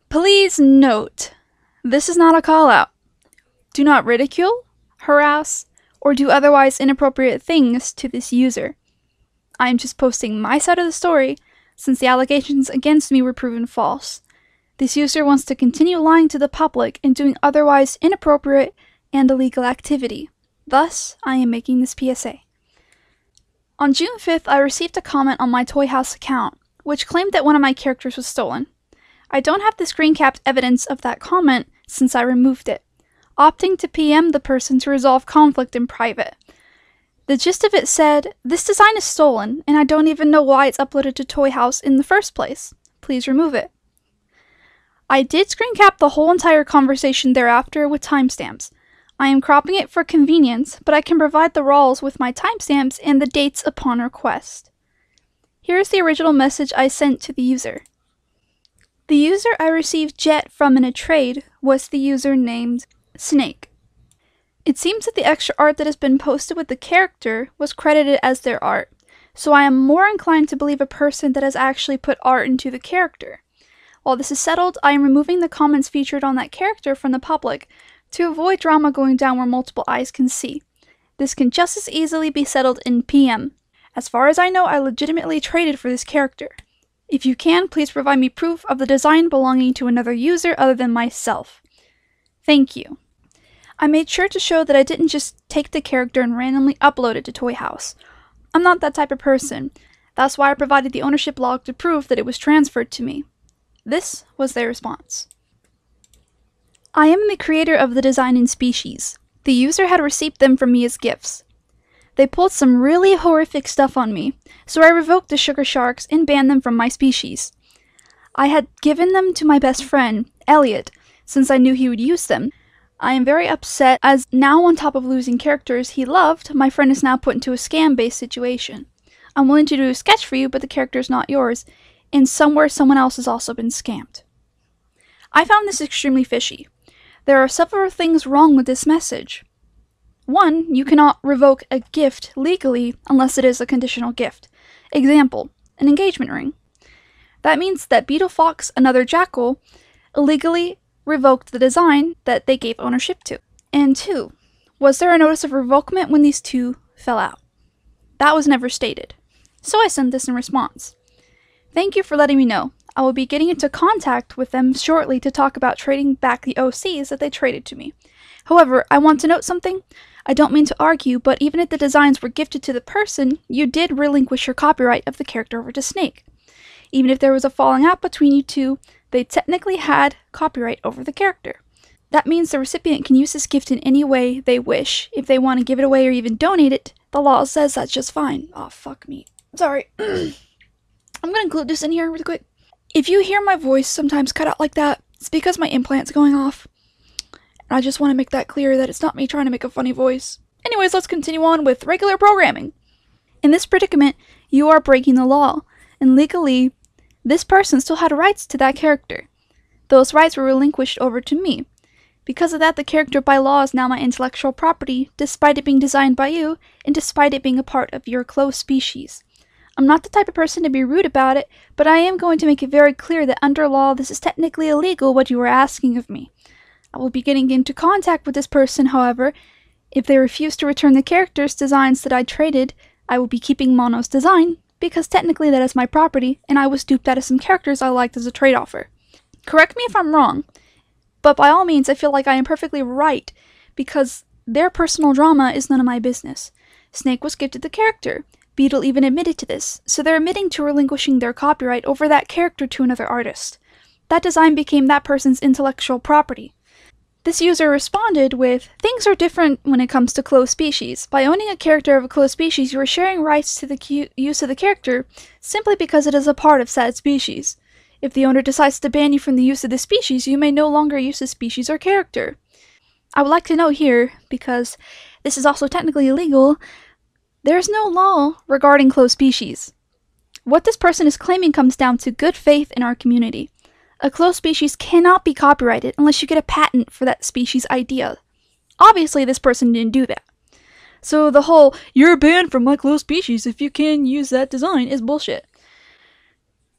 Please note, this is not a call-out. Do not ridicule, harass, or do otherwise inappropriate things to this user. I am just posting my side of the story since the allegations against me were proven false. This user wants to continue lying to the public and doing otherwise inappropriate and illegal activity. Thus, I am making this PSA. On June 5th, I received a comment on my Toy House account, which claimed that one of my characters was stolen. I don't have the screen-capped evidence of that comment since I removed it, opting to PM the person to resolve conflict in private. The gist of it said, "This design is stolen, and I don't even know why it's uploaded to Toy House in the first place. Please remove it." I did screen cap the whole entire conversation thereafter with timestamps. I am cropping it for convenience, but I can provide the RAWs with my timestamps and the dates upon request. Here is the original message I sent to the user. The user I received Jet from in a trade was the user named Snake. It seems that the extra art that has been posted with the character was credited as their art, so I am more inclined to believe a person that has actually put art into the character. While this is settled, I am removing the comments featured on that character from the public to avoid drama going down where multiple eyes can see. This can just as easily be settled in PM. As far as I know, I legitimately traded for this character. If you can, please provide me proof of the design belonging to another user other than myself. Thank you. I made sure to show that I didn't just take the character and randomly upload it to Toy House. I'm not that type of person. That's why I provided the ownership log to prove that it was transferred to me. This was their response. I am the creator of the design and species. The user had received them from me as gifts. They pulled some really horrific stuff on me, so I revoked the sugar sharks and banned them from my species. I had given them to my best friend, Elliot, since I knew he would use them. I am very upset as now on top of losing characters he loved, my friend is now put into a scam-based situation. I'm willing to do a sketch for you, but the character is not yours, and somewhere someone else has also been scammed. I found this extremely fishy. There are several things wrong with this message. 1. You cannot revoke a gift legally unless it is a conditional gift. Example, an engagement ring. That means that Beetle Fox, AnotherJackal, illegally revoked the design that they gave ownership to. And 2. Was there a notice of revokement when these two fell out? That was never stated. So I sent this in response. Thank you for letting me know. I will be getting into contact with them shortly to talk about trading back the OCs that they traded to me. However, I want to note something. I don't mean to argue, but even if the designs were gifted to the person, you did relinquish your copyright of the character over to Snake. Even if there was a falling out between you two, they technically had copyright over the character. That means the recipient can use this gift in any way they wish. If they want to give it away or even donate it, the law says that's just fine. Oh, fuck me. Sorry. I'm gonna include this in here really quick. If you hear my voice sometimes cut out like that, it's because my implant's going off. And I just want to make that clear that it's not me trying to make a funny voice. Anyways, let's continue on with regular programming. In this predicament, you are breaking the law, and legally, this person still had rights to that character. Those rights were relinquished over to me. Because of that, the character by law is now my intellectual property, despite it being designed by you, and despite it being a part of your close species. I'm not the type of person to be rude about it, but I am going to make it very clear that under law, this is technically illegal what you are asking of me. I will be getting into contact with this person, however. If they refuse to return the character's designs that I traded, I will be keeping Mono's design, because technically that is my property, and I was duped out of some characters I liked as a trade offer. Correct me if I'm wrong, but by all means I feel like I am perfectly right, because their personal drama is none of my business. Snake was gifted the character. Beetle even admitted to this, so they're admitting to relinquishing their copyright over that character to another artist. That design became that person's intellectual property. This user responded with, "Things are different when it comes to closed species. By owning a character of a closed species, you are sharing rights to the use of the character simply because it is a part of said species. If the owner decides to ban you from the use of the species, you may no longer use the species or character." I would like to note here, because this is also technically illegal, there is no law regarding closed species. What this person is claiming comes down to good faith in our community. A closed species cannot be copyrighted unless you get a patent for that species idea. Obviously, this person didn't do that. So the whole, "you're banned from my closed species if you can use that design" is bullshit.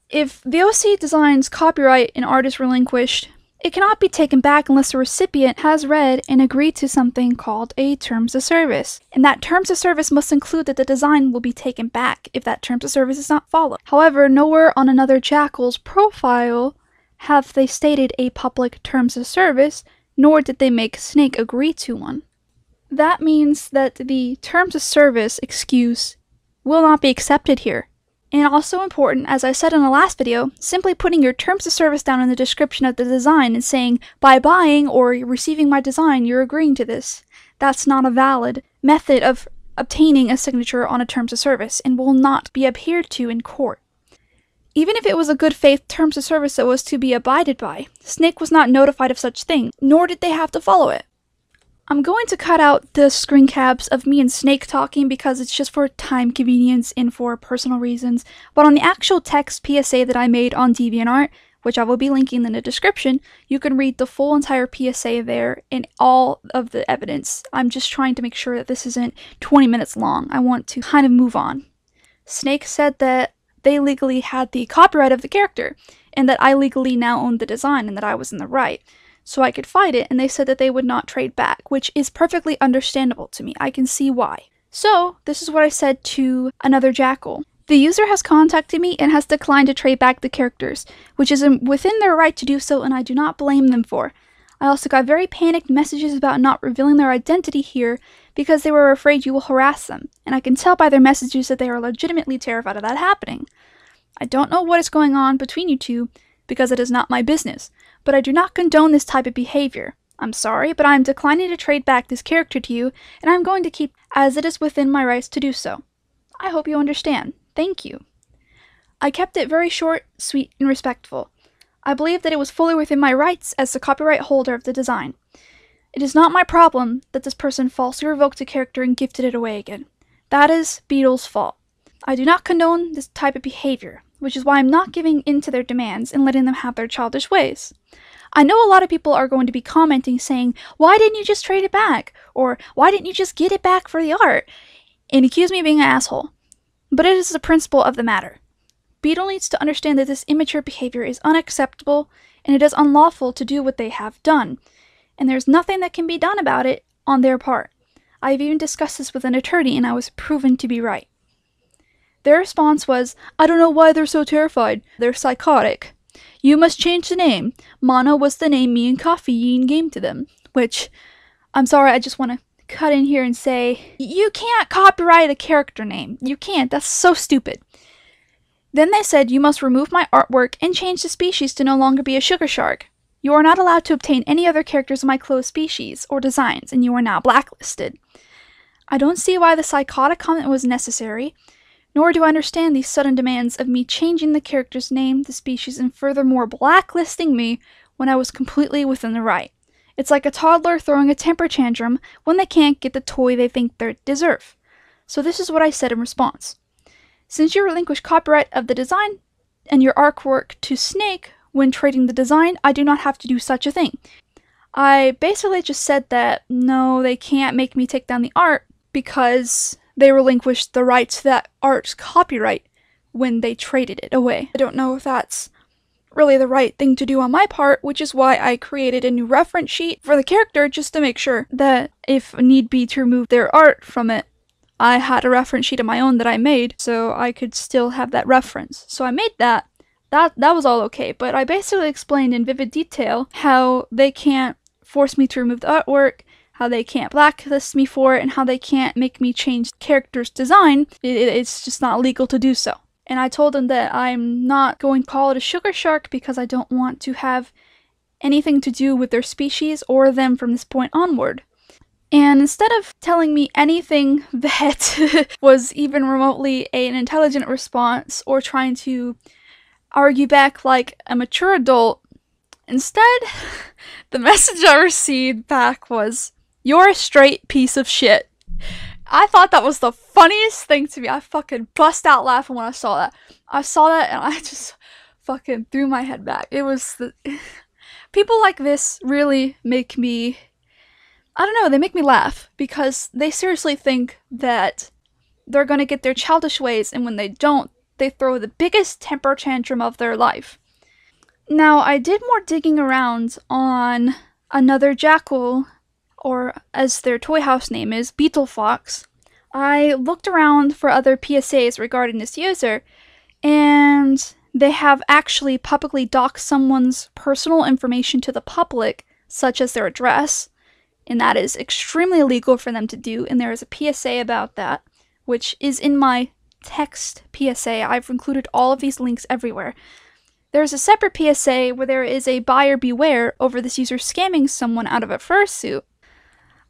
If the OC designs copyright and art is relinquished, it cannot be taken back unless the recipient has read and agreed to something called a terms of service. And that terms of service must include that the design will be taken back if that terms of service is not followed. However, nowhere on AnotherJackal's profile have they stated a public terms of service, nor did they make Snake agree to one. That means that the terms of service excuse will not be accepted here. And also important, as I said in the last video, simply putting your terms of service down in the description of the design and saying, by buying or receiving my design, you're agreeing to this. That's not a valid method of obtaining a signature on a terms of service and will not be adhered to in court. Even if it was a good faith terms of service that was to be abided by, Snake was not notified of such thing, nor did they have to follow it. I'm going to cut out the screen caps of me and Snake talking because it's just for time convenience and for personal reasons, but on the actual text PSA that I made on DeviantArt, which I will be linking in the description, you can read the full entire PSA there and all of the evidence. I'm just trying to make sure that this isn't 20 minutes long. I want to kind of move on. Snake said that they legally had the copyright of the character, and that I legally now owned the design and that I was in the right. So I could fight it, and they said that they would not trade back, which is perfectly understandable to me. I can see why. So, this is what I said to AnotherJackal. The user has contacted me and has declined to trade back the characters, which is within their right to do so, and I do not blame them for. I also got very panicked messages about not revealing their identity here because they were afraid you will harass them, and I can tell by their messages that they are legitimately terrified of that happening. I don't know what is going on between you two, because it is not my business, but I do not condone this type of behavior. I'm sorry, but I am declining to trade back this character to you, and I'm going to keep as it is within my rights to do so. I hope you understand. Thank you. I kept it very short, sweet, and respectful. I believe that it was fully within my rights as the copyright holder of the design. It is not my problem that this person falsely revoked a character and gifted it away again. That is Beetle's fault. I do not condone this type of behavior, which is why I'm not giving in to their demands and letting them have their childish ways. I know a lot of people are going to be commenting saying, why didn't you just trade it back? Or why didn't you just get it back for the art? And accuse me of being an asshole. But it is the principle of the matter. Beetle needs to understand that this immature behavior is unacceptable and it is unlawful to do what they have done. And there's nothing that can be done about it on their part. I have even discussed this with an attorney and I was proven to be right. Their response was, I don't know why they're so terrified. They're psychotic. You must change the name. Mono was the name me and Coffee Yin gave to them. Which, I'm sorry, I just want to cut in here and say, you can't copyright a character name. You can't. That's so stupid. Then they said, you must remove my artwork and change the species to no longer be a sugar shark. You are not allowed to obtain any other characters of my closed species or designs, and you are now blacklisted. I don't see why the psychotic comment was necessary. Nor do I understand these sudden demands of me changing the character's name, the species, and furthermore blacklisting me when I was completely within the right. It's like a toddler throwing a temper tantrum when they can't get the toy they think they deserve. So this is what I said in response. Since you relinquished copyright of the design and your artwork to Snake when trading the design, I do not have to do such a thing. I basically just said that, no, they can't make me take down the art because they relinquished the rights to that art's copyright when they traded it away. I don't know if that's really the right thing to do on my part, which is why I created a new reference sheet for the character just to make sure that if need be to remove their art from it, I had a reference sheet of my own that I made so I could still have that reference. So I made that. That was all okay, but I basically explained in vivid detail how they can't force me to remove the artwork, how they can't blacklist me for it, and how they can't make me change the character's design. It's just not legal to do so. And I told them that I'm not going to call it a sugar shark because I don't want to have anything to do with their species or them from this point onward. And instead of telling me anything that was even remotely an intelligent response or trying to argue back like a mature adult, instead, the message I received back was, "You're a straight piece of shit." I thought that was the funniest thing to me. I fucking bust out laughing when I saw that. I saw that and I just fucking threw my head back. It was the... People like this really make me... I don't know, they make me laugh because they seriously think that they're gonna get their childish ways, and when they don't, they throw the biggest temper tantrum of their life. Now, I did more digging around on AnotherJackal, or as their toy house name is, Beetlefox. I looked around for other PSAs regarding this user, and they have actually publicly doxed someone's personal information to the public, such as their address, and that is extremely illegal for them to do, and there is a PSA about that, which is in my text PSA. I've included all of these links everywhere. There's a separate PSA where there is a buyer beware over this user scamming someone out of a fursuit.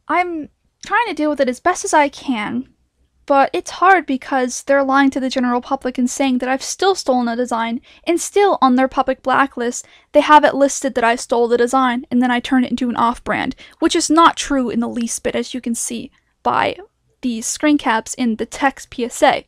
I'm trying to deal with it as best as I can, but it's hard because they're lying to the general public and saying that I've still stolen a design, and still on their public blacklist, they have it listed that I stole the design and then I turned it into an off-brand, which is not true in the least bit, as you can see by these screen caps in the text PSA.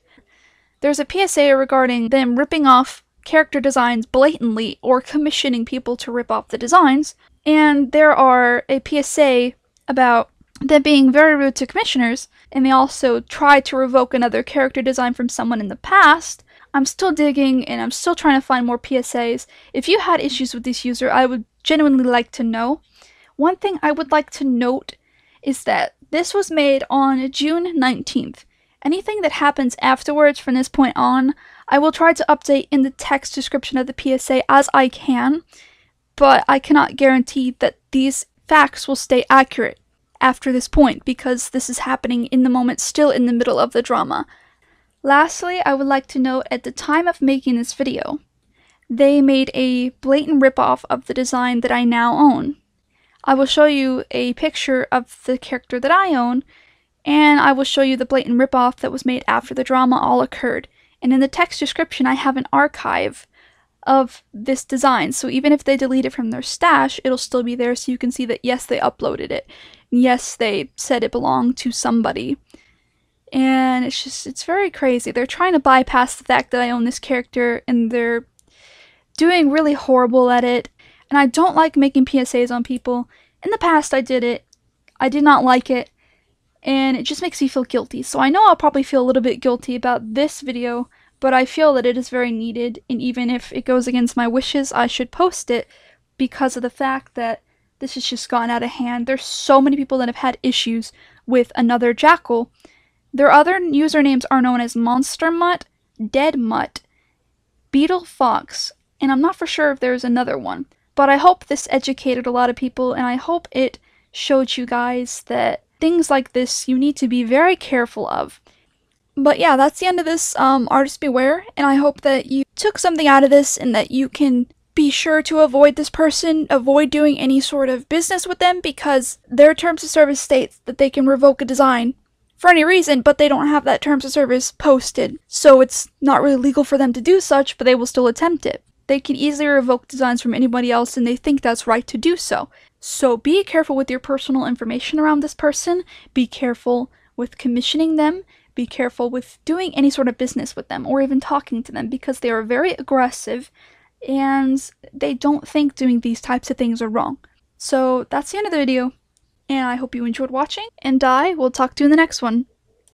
There's a PSA regarding them ripping off character designs blatantly or commissioning people to rip off the designs, and there are a PSA about them being very rude to commissioners, and they also tried to revoke another character design from someone in the past. I'm still digging, and I'm still trying to find more PSAs. If you had issues with this user, I would genuinely like to know. One thing I would like to note is that this was made on June 19th. Anything that happens afterwards from this point on, I will try to update in the text description of the PSA as I can, but I cannot guarantee that these facts will stay accurate after this point, because this is happening in the moment, still in the middle of the drama. Lastly, I would like to note, at the time of making this video, they made a blatant ripoff of the design that I now own. I will show you a picture of the character that I own, and I will show you the blatant ripoff that was made after the drama all occurred. And in the text description, I have an archive of this design, so even if they delete it from their stash, it'll still be there, so you can see that yes, they uploaded it. Yes, they said it belonged to somebody. And it's very crazy. They're trying to bypass the fact that I own this character, and they're doing really horrible at it. And I don't like making PSAs on people. In the past, I did it. I did not like it, and it just makes me feel guilty. So I know I'll probably feel a little bit guilty about this video, but I feel that it is very needed, and even if it goes against my wishes, I should post it because of the fact that this has just gotten out of hand. There's so many people that have had issues with AnotherJackal. Their other usernames are known as Monster Mutt, Dead Mutt, Beetle Fox, and I'm not for sure if there's another one. But I hope this educated a lot of people, and I hope it showed you guys that things like this you need to be very careful of. But yeah, that's the end of this Artist Beware, and I hope that you took something out of this and that you can be sure to avoid this person, avoid doing any sort of business with them, because their terms of service states that they can revoke a design for any reason, but they don't have that terms of service posted. So it's not really legal for them to do such, but they will still attempt it. They can easily revoke designs from anybody else, and they think that's right to do so. So be careful with your personal information around this person, be careful with commissioning them, be careful with doing any sort of business with them, or even talking to them, because they are very aggressive, and they don't think doing these types of things are wrong. So that's the end of the video, and I hope you enjoyed watching, and I will talk to you in the next one.